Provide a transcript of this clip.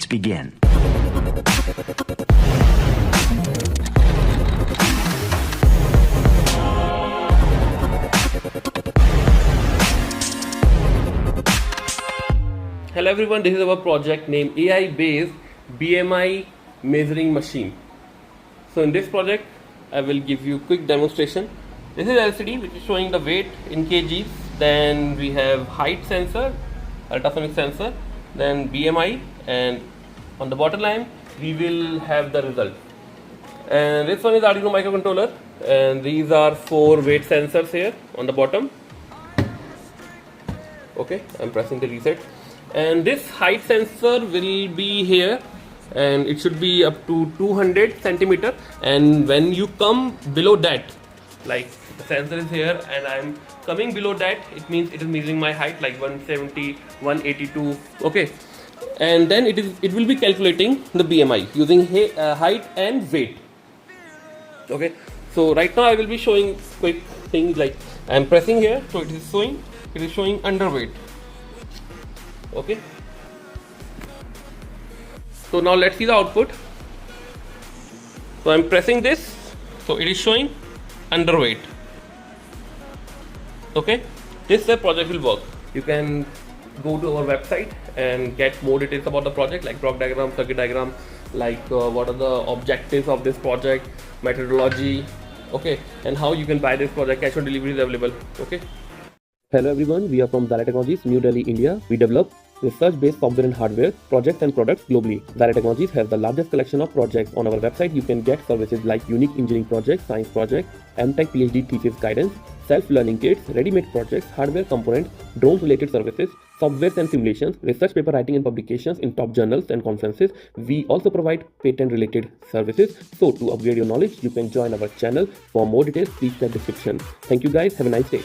begin. Hello everyone, this is our project named AI-based BMI measuring machine. So in this project, I will give you a quick demonstration. This is LCD which is showing the weight in kgs. Then we have height sensor, ultrasonic sensor, then BMI, and on the bottom line we will have the result. And this one is Arduino microcontroller, and these are 4 weight sensors here on the bottom. Okay, I'm pressing the reset. And this height sensor will be here, and it should be up to 200 centimeter. And when you come below that, like the sensor is here and I'm coming below that, it means it is measuring my height, like 170, 182. Okay, and then it will be calculating the BMI using height and weight. Okay, so right now I will be showing quick things, like I'm pressing here, so it is showing underweight. Okay, so now let's see the output. So I'm pressing this, so it is showing underweight. Okay, this the project will work. You can go to our website and get more details about the project, like block diagram, circuit diagram, like what are the objectives of this project, methodology, okay, and how you can buy this project. Cash on delivery is available. Okay. Hello everyone, we are from Xilir Technologies, New Delhi, India. We develop research-based software and hardware projects and products globally. Xilir Technologies has the largest collection of projects. On our website, you can get services like unique engineering projects, science projects, M.Tech PhD thesis guidance, self-learning kits, ready-made projects, hardware components, drone-related services, softwares and simulations, research paper writing and publications in top journals and conferences. We also provide patent-related services. So to upgrade your knowledge, you can join our channel. For more details, please check the description. Thank you guys. Have a nice day.